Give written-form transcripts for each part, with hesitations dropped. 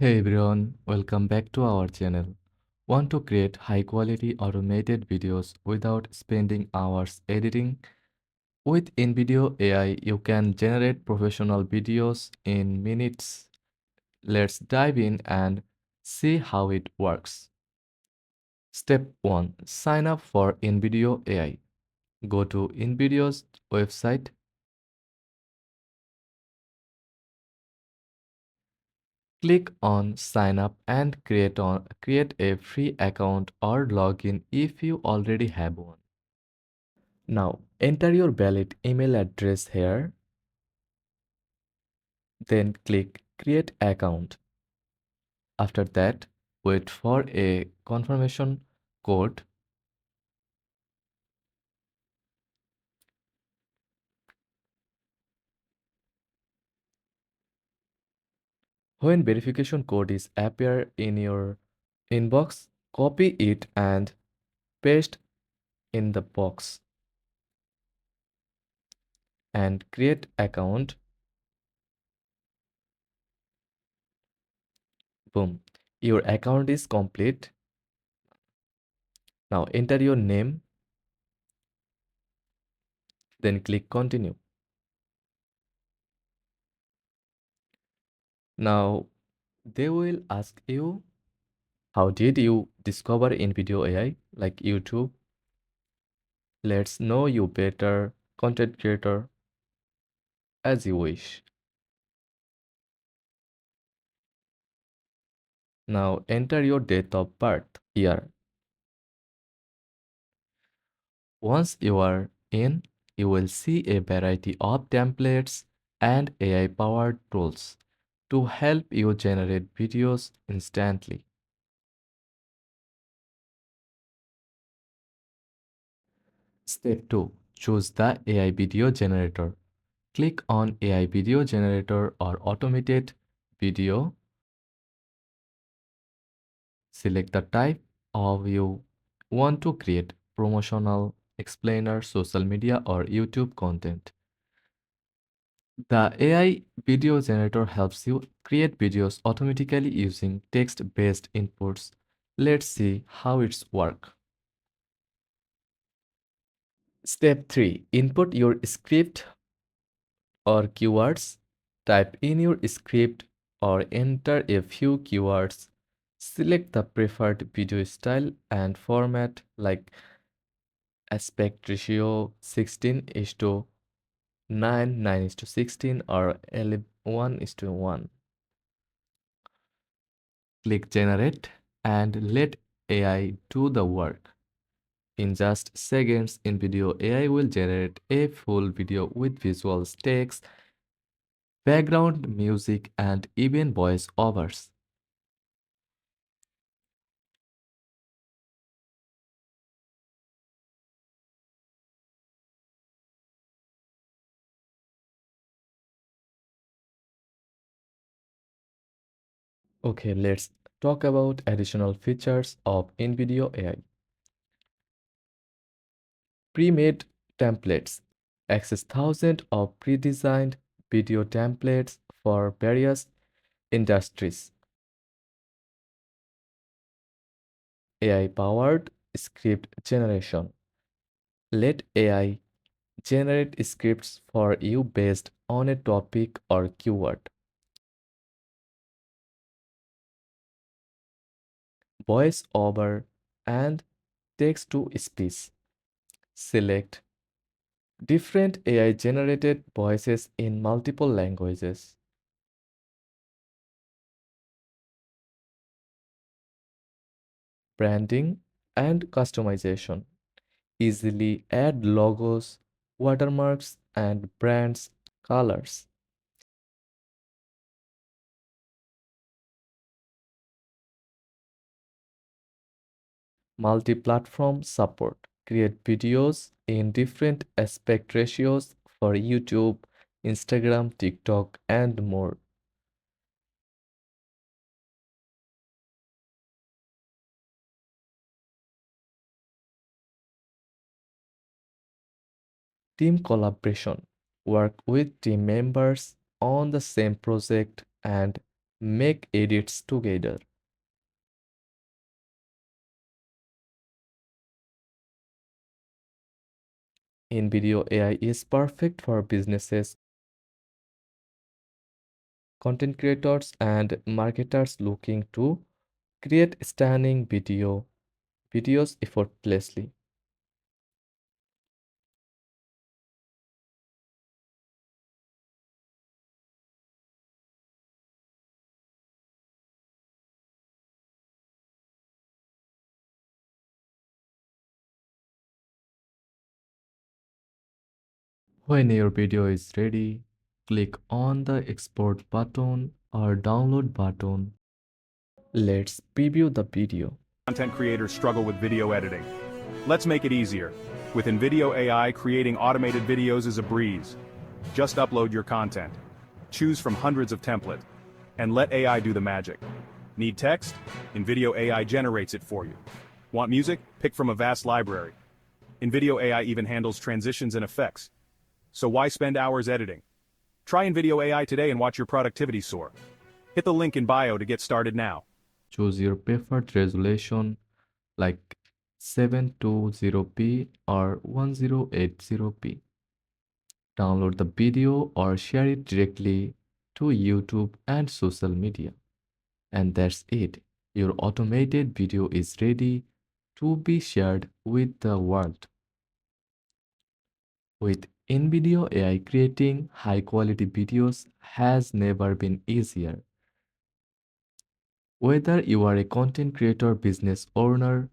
Hey everyone, welcome back to our channel. Want to create high quality automated videos without spending hours editing? With InVideo AI, you can generate professional videos in minutes. Let's dive in and see how it works. Step 1. Sign up for InVideo AI. Go to InVideo's website. Click on sign up and create a free account or login if you already have one. Now enter your valid email address here, then click create account. After that, wait for a confirmation code. When verification code is appear in your inbox, copy it and paste in the box and create account. Boom. Your account is complete. Now enter your name, then click continue. Now they will ask you, how did you discover InVideo AI like YouTube? Let's know you better, content creator, as you wish. Now enter your date of birth here. Once you are in, you will see a variety of templates and AI-powered tools to help you generate videos instantly. Step 2. Choose the AI video generator. Click on AI video generator or automated video. Select the type of you want to create: promotional, explainer, social media, or YouTube content. The AI video generator helps you create videos automatically using text-based inputs. Let's see how it's work. Step 3. Input your script or keywords. Type in your script or enter a few keywords. Select the preferred video style and format like aspect ratio 16 is to 9, 9 is to 16, or 1 is to 1. Click generate and let AI do the work. In just seconds, InVideo AI will generate a full video with visuals, text, background music, and even voice overs. Okay, let's talk about additional features of InVideo AI. Pre-made templates. Access thousands of pre-designed video templates for various industries. AI-powered script generation. Let AI generate scripts for you based on a topic or keyword. Voice over and text to speech. Select different AI generated voices in multiple languages. Branding and customization. Easily add logos, watermarks, and brands colors. Multi-platform support. Create videos in different aspect ratios for YouTube, Instagram, TikTok, and more. Team collaboration. Work with team members on the same project and make edits together. InVideo AI is perfect for businesses, content creators, and marketers looking to create stunning videos effortlessly. When your video is ready, click on the export button or download button. Let's preview the video. Content creators struggle with video editing. Let's make it easier. With InVideo AI, creating automated videos is a breeze. Just upload your content. Choose from hundreds of templates, and let AI do the magic. Need text? InVideo AI generates it for you. Want music? Pick from a vast library. InVideo AI even handles transitions and effects. So why spend hours editing? Try InVideo AI today and watch your productivity soar. Hit the link in bio to get started now. Choose your preferred resolution like 720p or 1080p. Download the video or share it directly to YouTube and social media. And that's it. Your automated video is ready to be shared with the world. With InVideo AI, creating high quality videos has never been easier. Whether you are a content creator, business owner,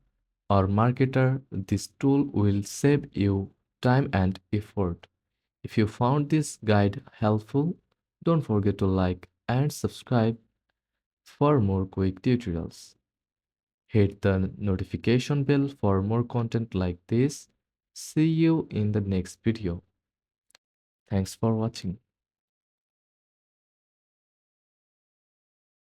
or marketer, this tool will save you time and effort. If you found this guide helpful, don't forget to like and subscribe for more quick tutorials. Hit the notification bell for more content like this. See you in the next video. Thanks for watching.